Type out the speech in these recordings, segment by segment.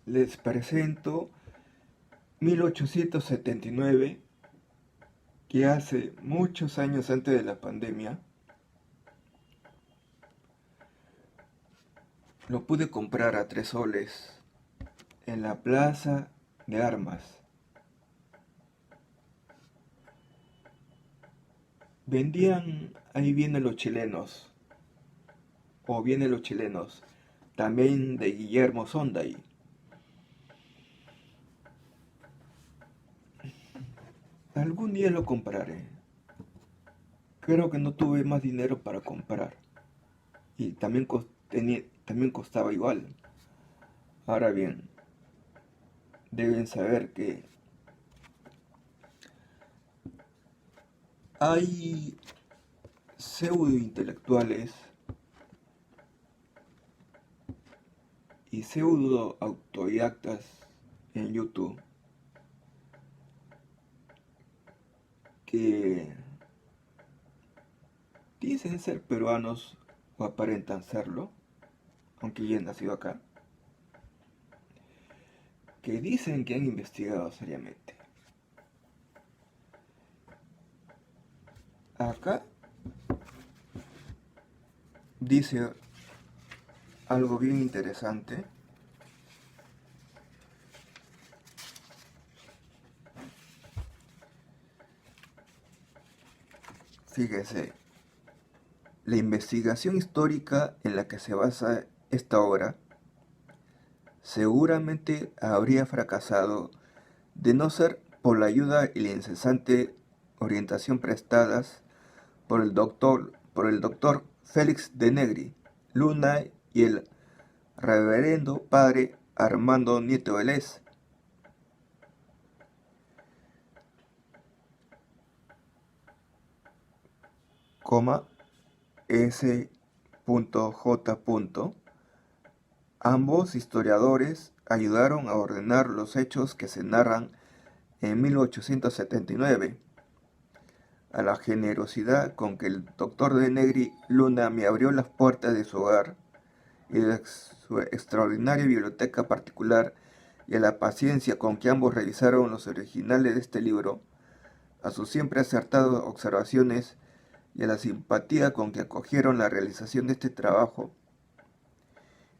les presento 1879, que hace muchos años antes de la pandemia lo pude comprar a 3 soles en la plaza de armas. Vendían, ahí vienen los chilenos, o vienen los chilenos, también de Guillermo Sonday. Algún día lo compraré. Creo que no tuve más dinero para comprar. Y también costaba igual. Ahora bien, deben saber que hay pseudo intelectuales y pseudo autodidactas en YouTube que dicen ser peruanos o aparentan serlo, aunque ya han nacido acá, que dicen que han investigado seriamente. Acá dice algo bien interesante. Fíjese, la investigación histórica en la que se basa esta obra seguramente habría fracasado de no ser por la ayuda y la incesante orientación prestadas por el doctor Félix de Negri, Luna y el reverendo padre Armando Nieto Vélez, S.J. Ambos historiadores ayudaron a ordenar los hechos que se narran en 1879. A la generosidad con que el doctor de Negri Luna me abrió las puertas de su hogar y de su extraordinaria biblioteca particular, y a la paciencia con que ambos revisaron los originales de este libro, a sus siempre acertadas observaciones y a la simpatía con que acogieron la realización de este trabajo,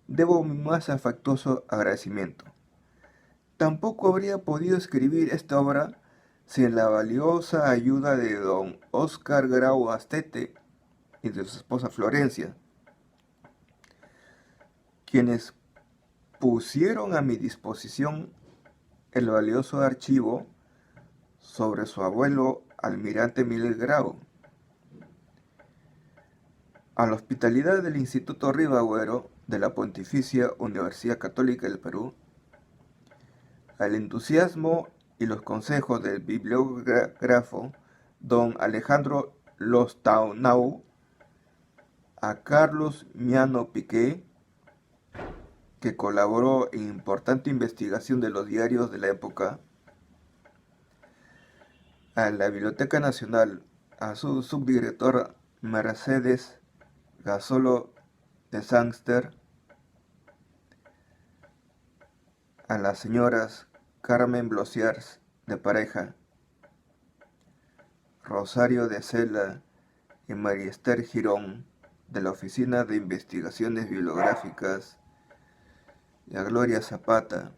debo mi más afectuoso agradecimiento. Tampoco habría podido escribir esta obra sin la valiosa ayuda de don Óscar Grau Astete y de su esposa Florencia, quienes pusieron a mi disposición el valioso archivo sobre su abuelo almirante Miguel Grau. A la hospitalidad del Instituto Ribagüero de la Pontificia Universidad Católica del Perú, al entusiasmo y los consejos del bibliógrafo don Alejandro Lostaunau, a Carlos Miano Piqué, que colaboró en importante investigación de los diarios de la época, a la Biblioteca Nacional, a su subdirectora Mercedes Gasolo de Sangster, a las señoras Carmen Blosiers de Pareja, Rosario de Cela y María Esther Girón de la Oficina de Investigaciones Bibliográficas, y a Gloria Zapata,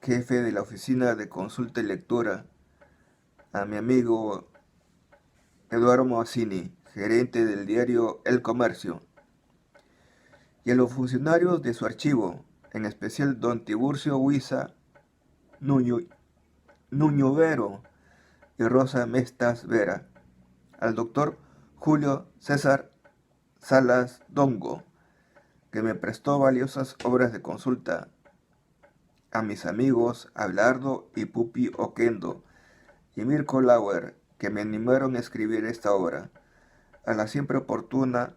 jefe de la Oficina de Consulta y Lectura, a mi amigo Eduardo Moacini, gerente del diario El Comercio, y a los funcionarios de su archivo, en especial don Tiburcio Huiza Nuño Vero y Rosa Mestas Vera, al doctor Julio César Salas Dongo, que me prestó valiosas obras de consulta, a mis amigos Abelardo y Pupi Oquendo y Mirko Lauer, que me animaron a escribir esta obra, a la siempre oportuna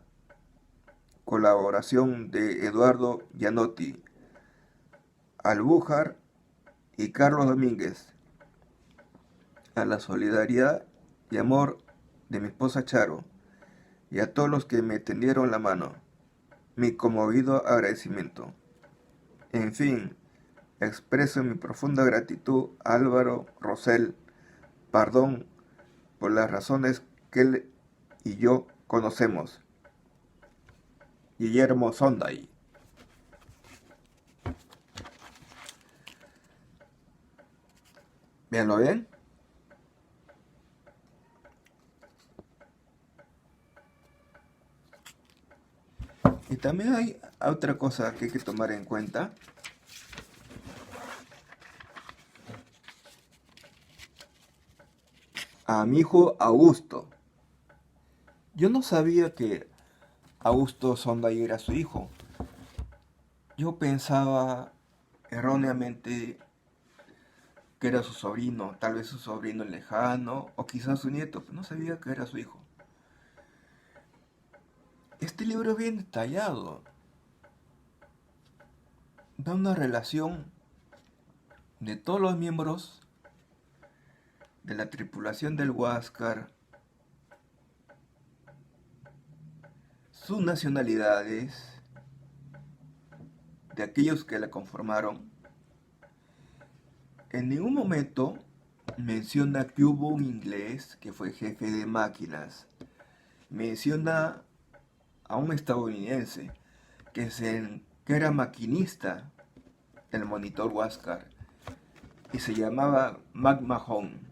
colaboración de Eduardo Gianotti, Albújar y Carlos Domínguez, a la solidaridad y amor de mi esposa Charo, y a todos los que me tendieron la mano, mi conmovido agradecimiento. En fin, expreso mi profunda gratitud a Álvaro Rosell Pardón por las razones que él y yo conocemos. Guillermo Sonday. Véanlo bien. Y también hay otra cosa que hay que tomar en cuenta. A mi hijo Augusto. Yo no sabía que Augusto Sonday era su hijo. Yo pensaba erróneamente que era su sobrino, tal vez su sobrino lejano o quizás su nieto, pero no sabía que era su hijo. Este libro es bien detallado. Da una relación de todos los miembros de la tripulación del Huáscar, sus nacionalidades, de aquellos que la conformaron. En ningún momento menciona que hubo un inglés que fue jefe de máquinas. Menciona a un estadounidense que era maquinista del monitor Huáscar y se llamaba McMahon.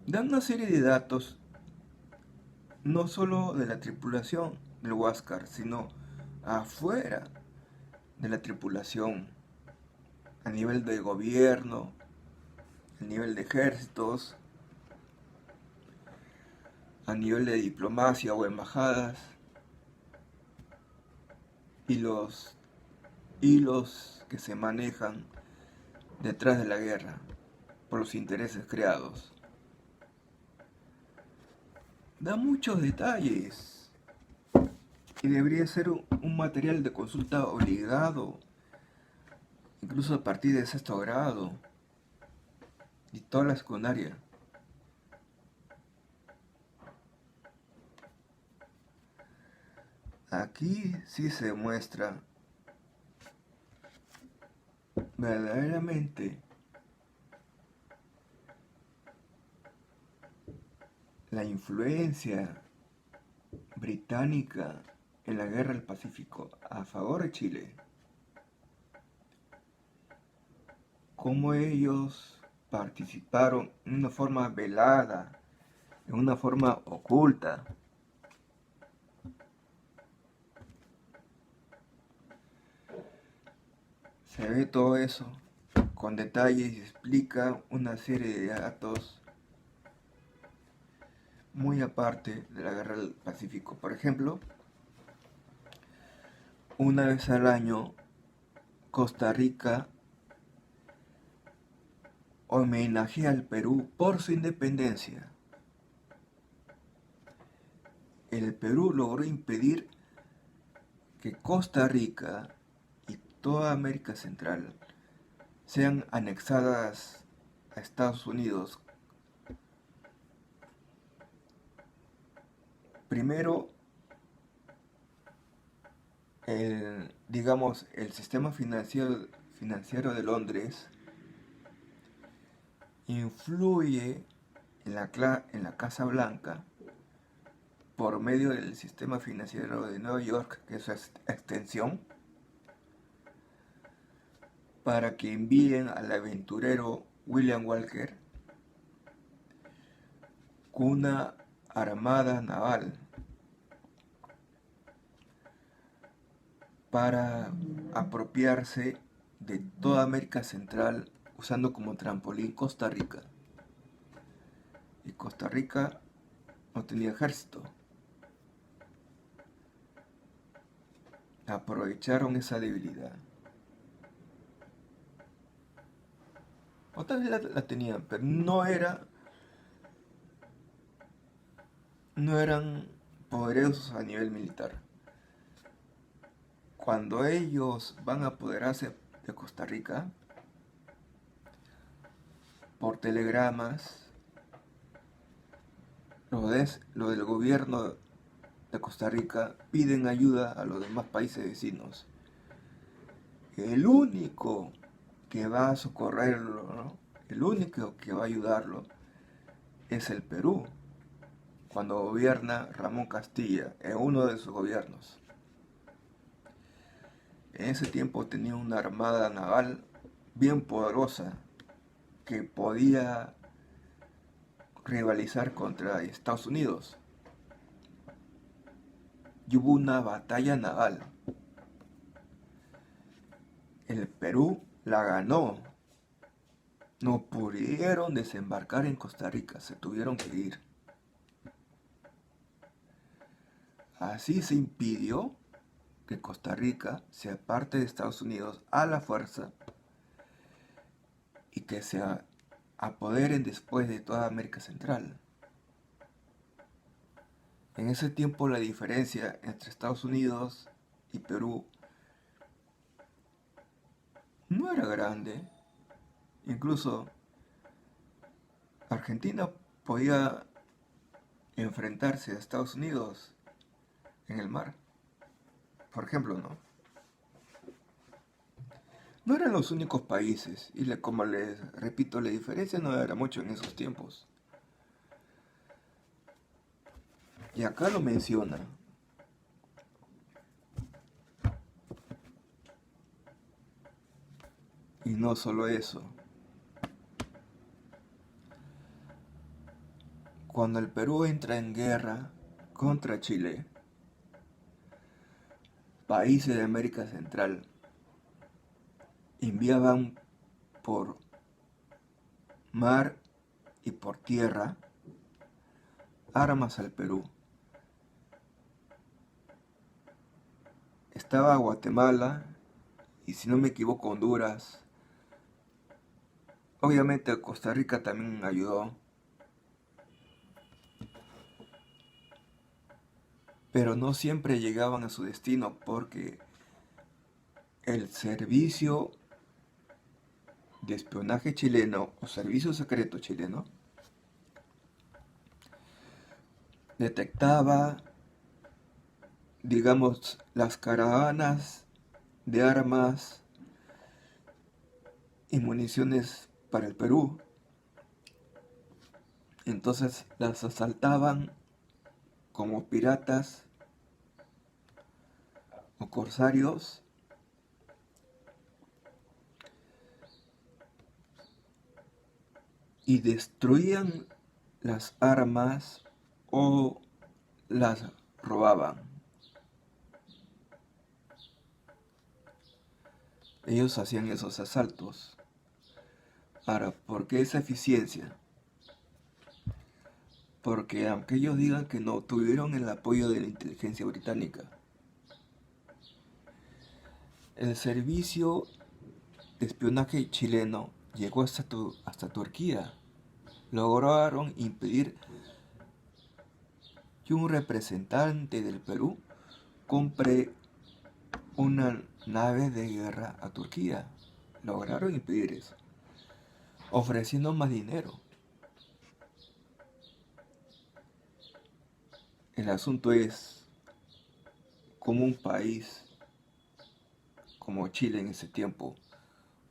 Da una serie de datos no solo de la tripulación del Huáscar, sino afuera de la tripulación, a nivel de gobierno, a nivel de ejércitos, a nivel de diplomacia o embajadas, y los hilos que se manejan detrás de la guerra por los intereses creados. Da muchos detalles y debería ser un material de consulta obligado, incluso a partir de sexto grado y toda la secundaria. Aquí sí se muestra verdaderamente la influencia británica en la guerra del Pacífico a favor de Chile. Cómo ellos participaron en una forma velada, en una forma oculta. Se ve todo eso con detalles y explica una serie de datos muy aparte de la guerra del Pacífico. Por ejemplo, una vez al año Costa Rica homenajea al Perú por su independencia. El Perú logró impedir que Costa Rica y toda América Central sean anexadas a Estados Unidos. Primero, el sistema financiero de Londres influye en la Casa Blanca por medio del sistema financiero de Nueva York, que es su extensión, para que envíen al aventurero William Walker con una armada naval para apropiarse de toda América Central usando como trampolín Costa Rica. Y Costa Rica no tenía ejército. Aprovecharon esa debilidad. O tal vez la tenían, pero no eran poderosos a nivel militar. Cuando ellos van a apoderarse de Costa Rica, por telegramas, lo del gobierno de Costa Rica piden ayuda a los demás países vecinos. el único que va a socorrerlo, ¿no? El único que va a ayudarlo es el Perú, cuando gobierna Ramón Castilla, en uno de sus gobiernos. En ese tiempo tenía una armada naval bien poderosa que podía rivalizar contra Estados Unidos. Y hubo una batalla naval. El Perú la ganó. No pudieron desembarcar en Costa Rica, se tuvieron que ir. Así se impidió que Costa Rica sea parte de Estados Unidos a la fuerza y que se apoderen después de toda América Central. En ese tiempo la diferencia entre Estados Unidos y Perú no era grande. Incluso Argentina podía enfrentarse a Estados Unidos en el mar, por ejemplo, ¿no? No eran los únicos países, y como les repito, la diferencia no era mucho en esos tiempos. Y acá lo menciona. Y no solo eso. Cuando el Perú entra en guerra contra Chile, países de América Central enviaban por mar y por tierra armas al Perú. Estaba Guatemala y, si no me equivoco, Honduras. Obviamente Costa Rica también ayudó. Pero no siempre llegaban a su destino porque el servicio de espionaje chileno o servicio secreto chileno detectaba, digamos, las caravanas de armas y municiones para el Perú. Entonces las asaltaban como piratas o corsarios y destruían las armas o las robaban. Ellos hacían esos asaltos. Ahora, ¿por qué esa eficiencia? Porque aunque ellos digan que no, tuvieron el apoyo de la inteligencia británica. El servicio de espionaje chileno llegó hasta Turquía. Lograron impedir que un representante del Perú compre una nave de guerra a Turquía. Lograron impedir eso, ofreciendo más dinero. El asunto es cómo un país como Chile en ese tiempo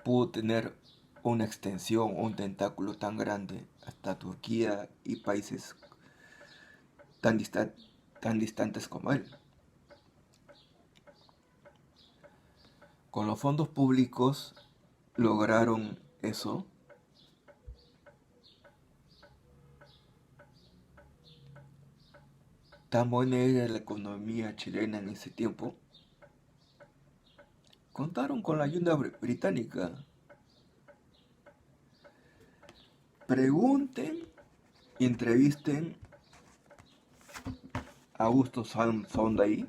pudo tener una extensión, un tentáculo tan grande hasta Turquía y países tan, tan distantes como él. Con los fondos públicos lograron eso. Tan buena era la economía chilena en ese tiempo. Contaron con la ayuda británica. Pregunten y entrevisten a Augusto Sonday.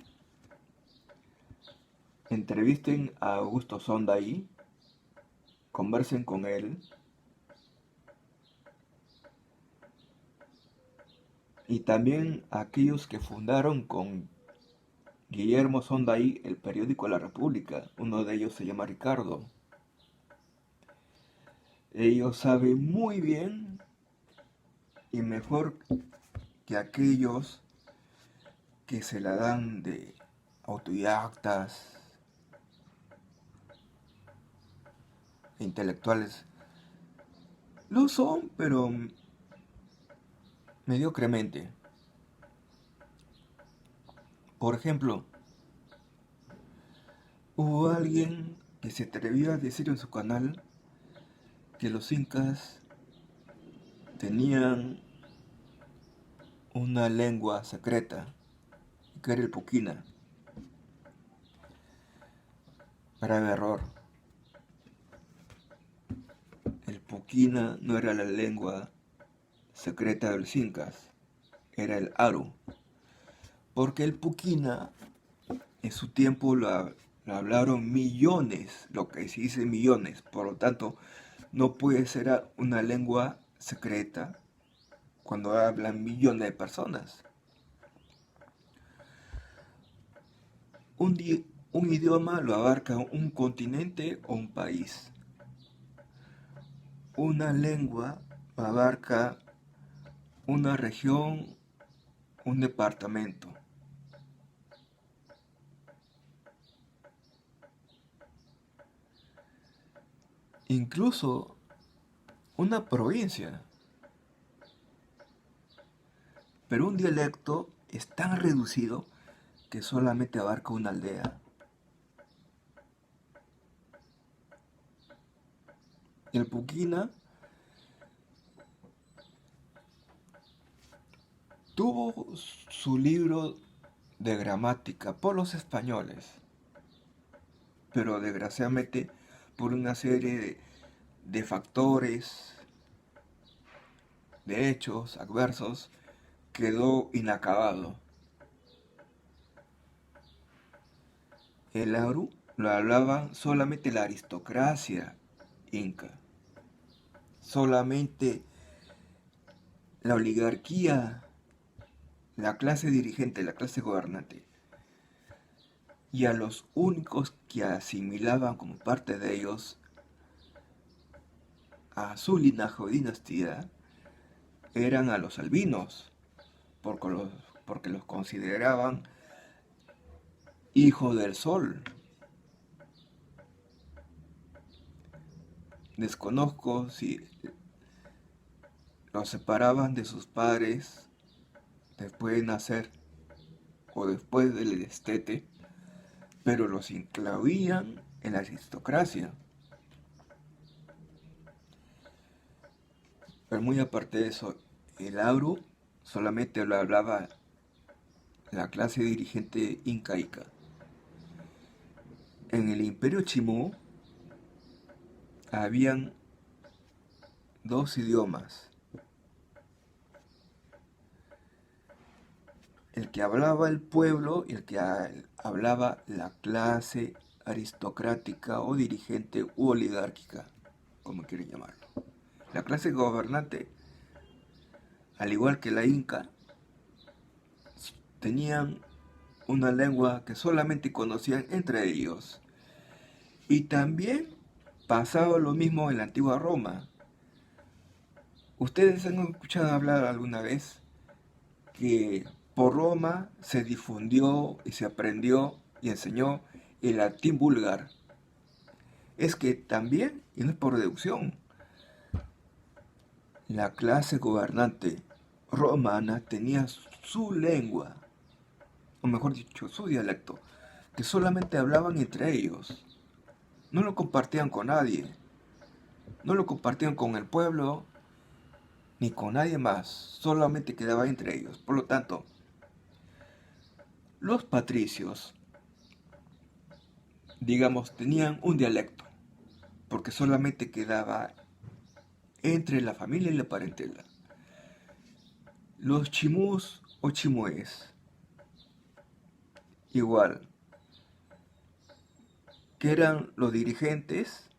Entrevisten a Augusto Sonday. Conversen con él. Y también a aquellos que fundaron con Guillermo Sonday el periódico La República. Uno de ellos se llama Ricardo. Ellos saben muy bien y mejor que aquellos que se la dan de autodidactas, intelectuales. Lo son, pero mediocremente. Por ejemplo, hubo alguien que se atrevió a decir en su canal que los incas tenían una lengua secreta, que era el puquina. Grave error. El puquina no era la lengua secreta de los incas, era el aru. Porque el puquina en su tiempo lo hablaron millones, lo que se dice millones, por lo tanto no puede ser una lengua secreta cuando hablan millones de personas. Un, un idioma lo abarca un continente o un país. Una lengua abarca una región, un departamento. Incluso una provincia. Pero un dialecto es tan reducido que solamente abarca una aldea. El puquina tuvo su libro de gramática por los españoles, pero desgraciadamente por una serie de factores, de hechos adversos, quedó inacabado. El aru lo hablaban solamente la aristocracia inca, solamente la oligarquía, la clase dirigente, la clase gobernante. Y a los únicos que asimilaban como parte de ellos a su linaje o dinastía eran a los albinos, porque los consideraban hijos del sol. Desconozco si los separaban de sus padres después de nacer o después del destete, pero los incluían en la aristocracia. Pero muy aparte de eso, el aru solamente lo hablaba la clase dirigente incaica. En el Imperio Chimú habían dos idiomas. El que hablaba el pueblo y el que hablaba la clase aristocrática o dirigente u oligárquica, como quieren llamarlo. La clase gobernante, al igual que la inca, tenían una lengua que solamente conocían entre ellos. Y también pasaba lo mismo en la antigua Roma. ¿Ustedes han escuchado hablar alguna vez que por Roma se difundió y se aprendió y enseñó el latín vulgar? Es que también, y no es por deducción, la clase gobernante romana tenía su lengua, o mejor dicho, su dialecto, que solamente hablaban entre ellos. No lo compartían con nadie, no lo compartían con el pueblo, ni con nadie más, solamente quedaba entre ellos. Por lo tanto, los patricios, digamos, tenían un dialecto, porque solamente quedaba entre la familia y la parentela. Los chimús o chimúes, igual, que eran los dirigentes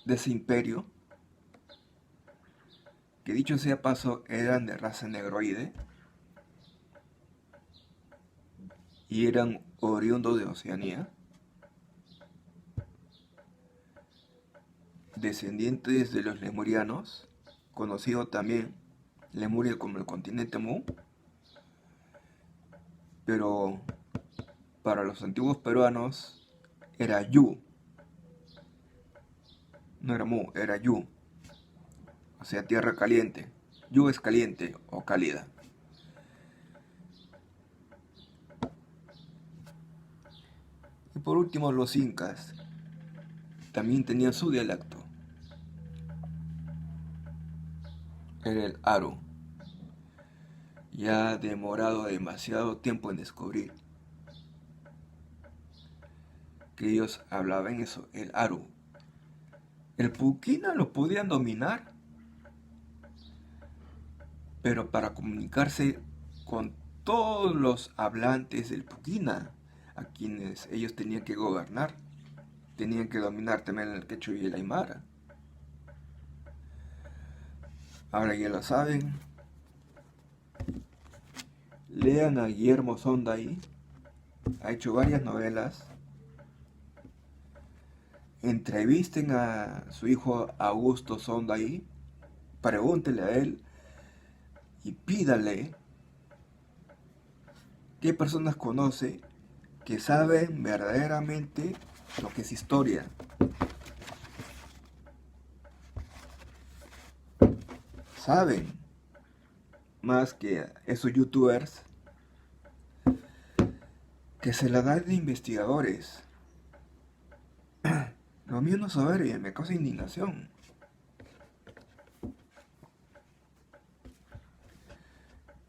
de ese imperio, que dicho sea paso eran de raza negroide y eran oriundos de Oceanía, descendientes de los lemurianos, conocido también Lemuria como el continente Mu, pero para los antiguos peruanos era Yu, No era Mu, era Yu. O sea, tierra caliente. Yu es caliente o cálida. Y por último, los incas también tenían su dialecto. Era el Aru. Ya ha demorado demasiado tiempo en descubrir que ellos hablaban eso, el Aru. El Puquina lo podían dominar, pero para comunicarse con todos los hablantes del Puquina, a quienes ellos tenían que gobernar, tenían que dominar también el quechua y el aymara. Ahora ya lo saben. Lean a Guillermo Sonday, ha hecho varias novelas. Entrevisten a su hijo Augusto Sonday, pregúntenle a él y pídale qué personas conoce que saben verdaderamente lo que es historia. Saben más que esos youtubers que se la dan de investigadores. Lo mío no es soberbia, me causa indignación.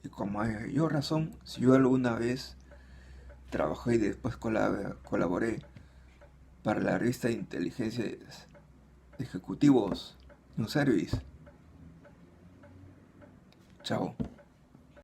Y como yo razón, si yo alguna vez trabajé y después colaboré para la revista de inteligencia de ejecutivos, un service. Chao.